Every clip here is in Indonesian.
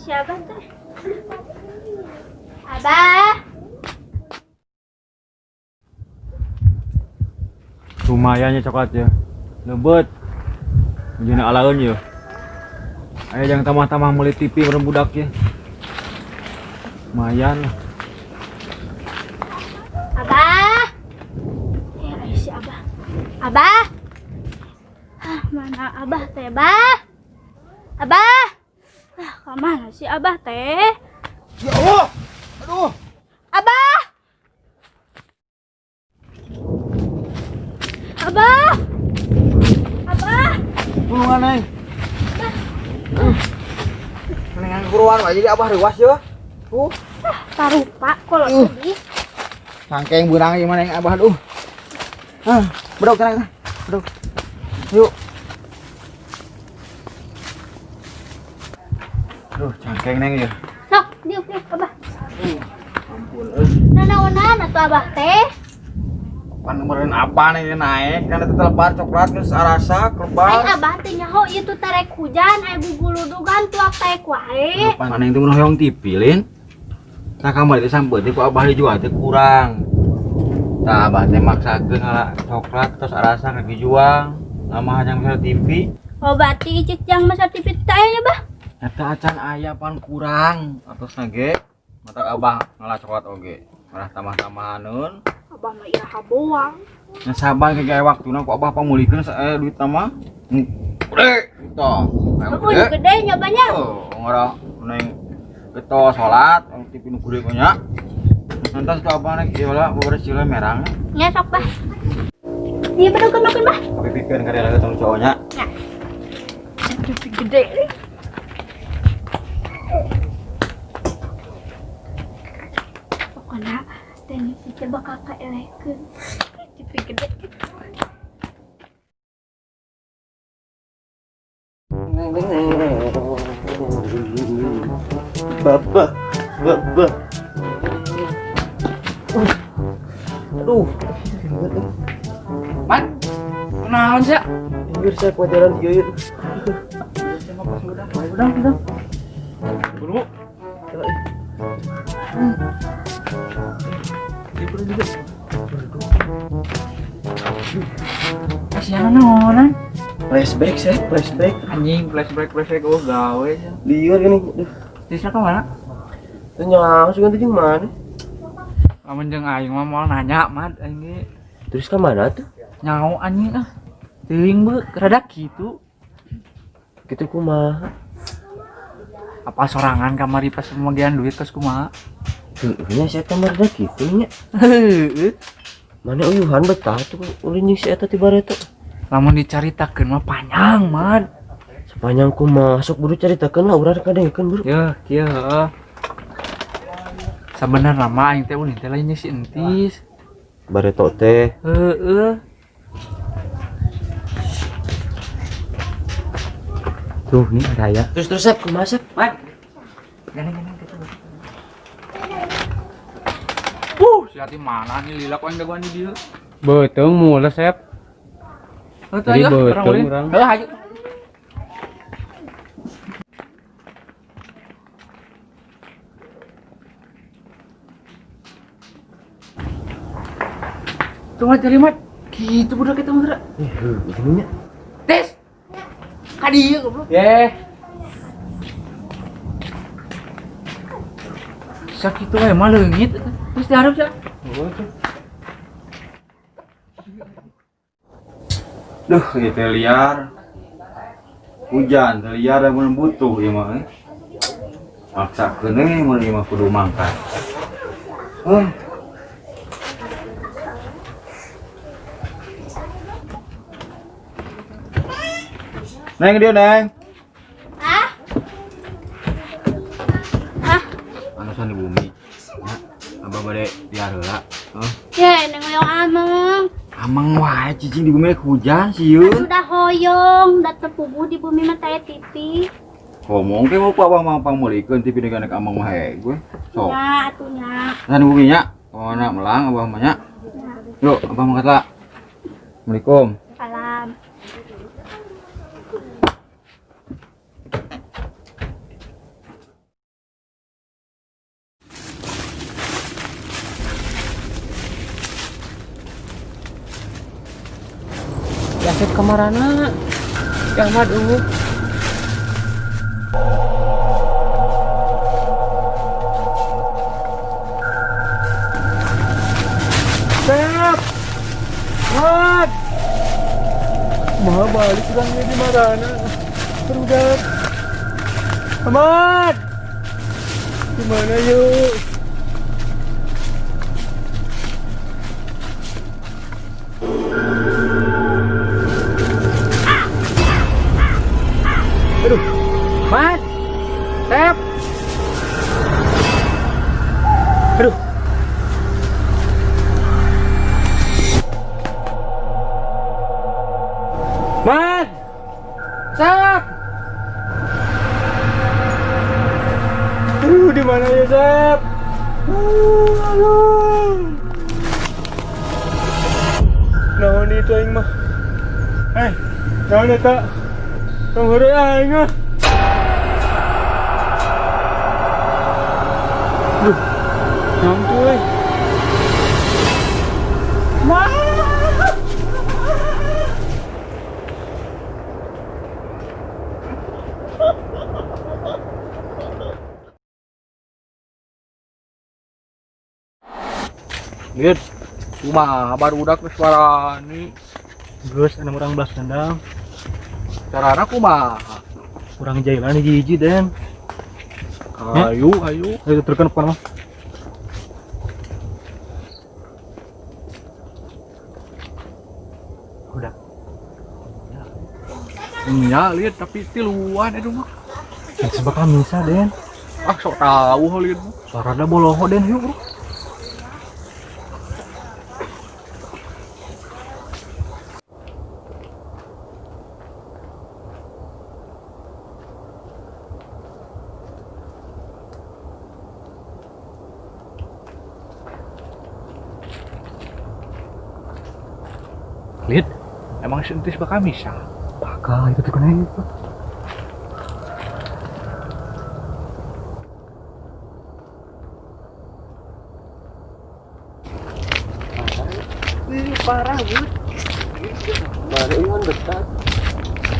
siapa teh? Abah. Lumayannya coklat ya. Lebet. Menjadi alaun ya. Ayo jangan tamah-tamah mulai TV bareng budak ya. Lumayan lah. Abah. Ya, si Abah. Abah. Mana Abah teh, Bah? Abah. Kemana si Abah teh? Ya Allah. Aduh. Abah. Abah. Abah. Tulungan neng. Neng keruan aja jadi abah rewas ya. Tarupa kalau sedih. Sangkeng burang gimana yang abah aduh. Bedok tenang. Bedok. Yuk. Aduh, cangkeng neng ya. Sok, diuk Abah. Ampun Nanaonan atuh Abah teh? Pan kemarin apa nih naik kan itu telepar coklat geus arasa Ai klebar. Abah teh nyaho ieu tuh terek hujan aya guguludugan tuak taek wae. Pan mana itu mun hoyong tipilin. Nah kamari teh sampeut ku abah dijual teh kurang. Tah abah teh maksakeun ngala coklat terus arasa ka dijual. Lama hanya bisa TV. Oh berarti icit yang masa TV teh aya Bah? Eta acan aya pan kurang atosna ge mata abah ngala coklat oge. Malah tambah-tambahaneun. Abah mah iraha boang. Nya sabar ke gaya waktuna ku abah pamulikeun sae duit mah. Gede gitu. Eueuh gede nyobanya. Oh, ngora neng beto salat, TV nu gede nya. Nanti ku abah nek ieu lah beberes cile merang. Nya sok Bah. Ieu bedokeun Bah. Tapi pikeun ka dia tong cowoknya. Nya. TV gede. Pokona tenis coba kakak elekeun. TV gede. Baba. Aduh. Man, kenalan sih? Anjir saya pelajaran ieu ieu. Udah. Buru. Kasihan naonan. Flashback saya, flashback. Anjing flashback gawe ya. Liur gini. Aduh. Tisna ka mana? Teu nyaho sih ganti jeung mana? Lamun jeung aing mah moal nanya mah aing ge. Terus ka mana tuh? Nyaho anjing ah. Teuing beuh rada kitu. Kitu kumaha? Apa sorangan kamari pas pembagian duit kos kumaha? Nya saya teh mah kitu nya. Heueuh. Mana uyuhan betah tuh ulin jeung si eta ti bareta. Lamun dicaritakeun mah panjang man. Sepanjang kumaha sok buru caritakeun lah urang kadengkeun buru. Ya, kieu heeh. Sabenerna mah aing teh ulin teh lain jeung si Entis. Bareto teh. Heeh. Tuh nih ada ya. Terus Sep kumaha Sep? Man. Ganeng gitu. Si hati mana nih lila kok yang daguan di dia? Betung mulai Sep. Jadi betung urang. Heuh hayu. Tunggu cari mat. Gitu budak kita mah. Begininya. Tes. Ka dieu goblok. Yeh. Sakitu we mah leungit. Terus diharap sia. Duh, itu liar. Hujan, liar dan butuh ya mah. Maksakeun mun ieu mah kudu mangkat. Neng dia neng. Ah? Anusan di bumi. Ya, abah bade liar heula. Ya, neng hoyong ameng. Amang wae cicing di bumi rek hujan sieun. Sudah hoyong, udah tepugu di bumi mah teh TV. Ngomong ke mau abah mau pamulikeun TV dengan anak amang mah gue. Sok. Ya, atunya. Nah di bumi nya. Mana melang abah mah nya. Yuk, abah mangkat lah. Assalamualaikum. Salam. Asep kamarana. Ya Ahmad Sep! Mat! Maha balik orangnya di marana. Perugat. Ahmad! Gimana yuk? Aduh, Mat! Sep! Aduh. Mat! Sep! Di mana ya, Sep? Aduh. Naon itu aing mah? Naon eta? Tong hore aing mah. Duh. Naon tuh euy? Lihat, cuma baru udah ke suara ini. Geus ana urang belas dendang. Carana kumaha? Kurang jailan hiji Den. Ayo. Ayo terken mah. Udah. Nya lihat tapi tiluan itu mah. Sebab misa Den. Ah sok tahu lihat. Suarana boloho Den yuk, Bro. Lihat, emang sentis bakal misa? Bakal itu tuh kena itu. Parah Bud. Baru yang dekat.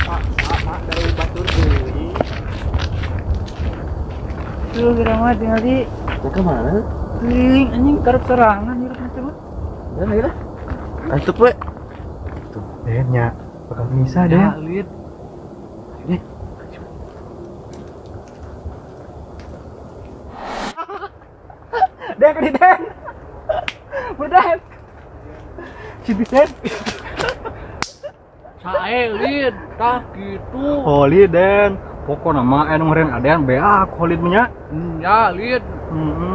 Pak dari batur deui. Tuh geramah tinggal di. Ke mana? Keliling anjing karep serangan hirup teh mah. Ya akhirnya. Atup we. Dennya bakal bisa deh. Lihat. Ini. Den kali Den. Bedan. Cinti Den. Sae lid tah gitu. Oh lid Den. Pokokna mah anu ngeureun adean beak holid nya. Ya lid.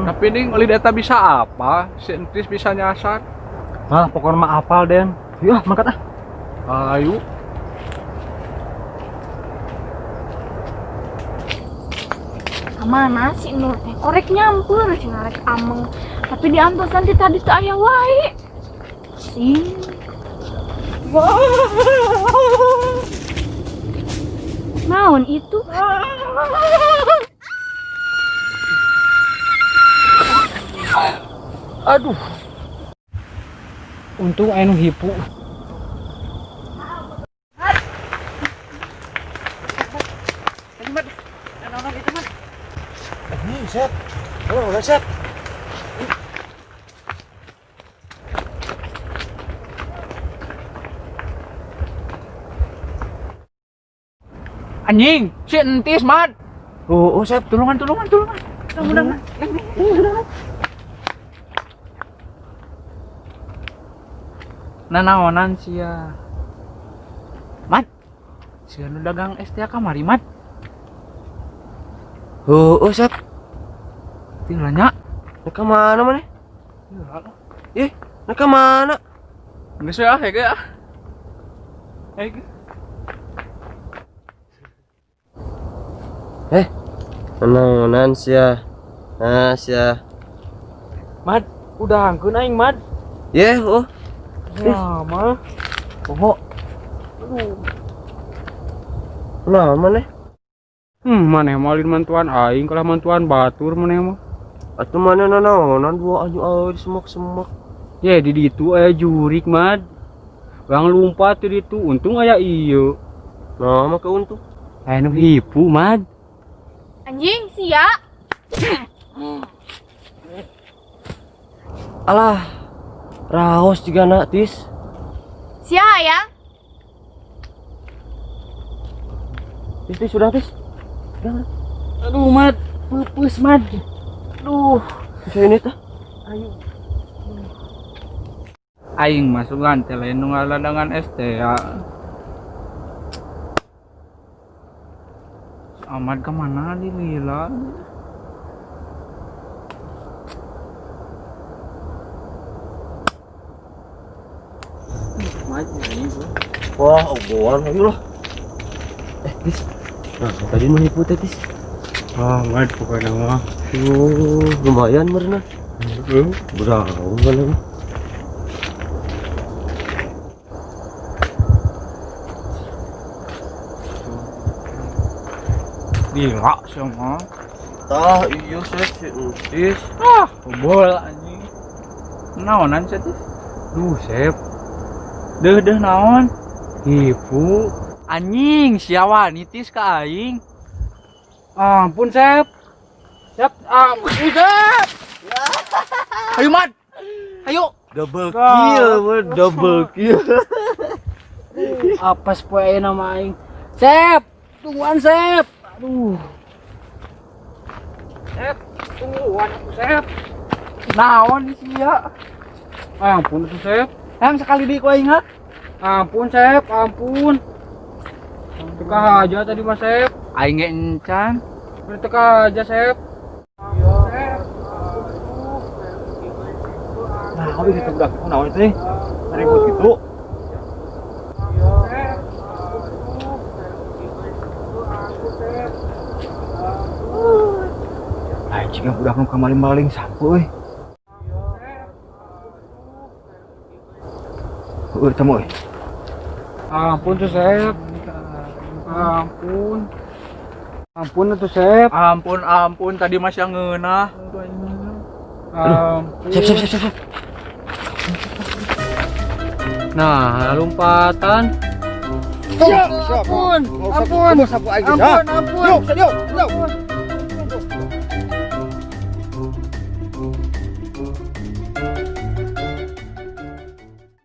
Tapi ning lid eta bisa apa? Si entis bisa nyasar. Ah pokokna mah apal Den. Yah mangkat ah. Ayo. Mana si Nur teh korek nyampur sih ngarek ameng. Tapi di antosan ti tadi teh aya wae. Sing. Naon itu? Aduh. Untung anu hipu. Set. Oh, udah set. Anjing, si entis Mat. Oh, Sep, tulungan. Mudah-mudahan. Nanaonan sia. Mat. Sia nu dagang es teh kamari, Mat. Oh, Sep. Tinggalnya. Nak mana mana? Nak mana? Geus we ah, hege ah. Naonan sia. Sia. Mat, udah hangkeun aing, Mat. Ye, oh. Lama. Poho. Nah, mana? Maneh mah lin mantuan aing kalah mantuan batur maneh mah. Atuh mana naonan dua anyu di semak-semak. Ya di ditu aya jurik, Mat. Orang lompat di itu, untung aya ieu. Nah, mah keuntung. Anu hipu, Mad. Anjing, sia. Alah, raos juga nak tis. Sia ya. Tis sudah tis. Aduh, Mad. Pupus, Mad. Aduh. Bisa ini tah. Aing masuk lantai lain nu ngaladangan ST ya. Si Ahmad kemana di Lila? Wah, oboan ayo lah. Tis. Nah, tadi mah hipu teh tis. Ah, Mad pokoknya mah. Lumayan merna. Berapa kan? Gila semua. Tah, iya sih entis. Bol anjing. Naonan sih Tis? Duh, Sep. Deuh naon? Hipu. Anjing, siawa nitis ka aing. Ampun, Sep. Sep, ampun, Sep. Ayo, Mat. Ayo. Double kill, double kill. Apes poe nama aing. Sep, tungguan Sep. Aduh. Sep, tungguan aku Sep. Naon sia? Ampun atuh Sep. Yang sekali di ku aing ha. Ampun Sep, ampun. Teka aja tadi Mas Sep. Aing ge encan. Teka aja Sep. Sep. Nah, abi kita budak naon teh? Ribut gitu. Anjing budak nu kamaling-maling sampo euy. Heueuh temu euy. Ampun tuh Sep. Ampun. Ampun tuh Sep. Ampun, tadi masih ngeunah. Ampun. Siap. Nah, lompatan. Siap. Ampun. Ampun. Yuk.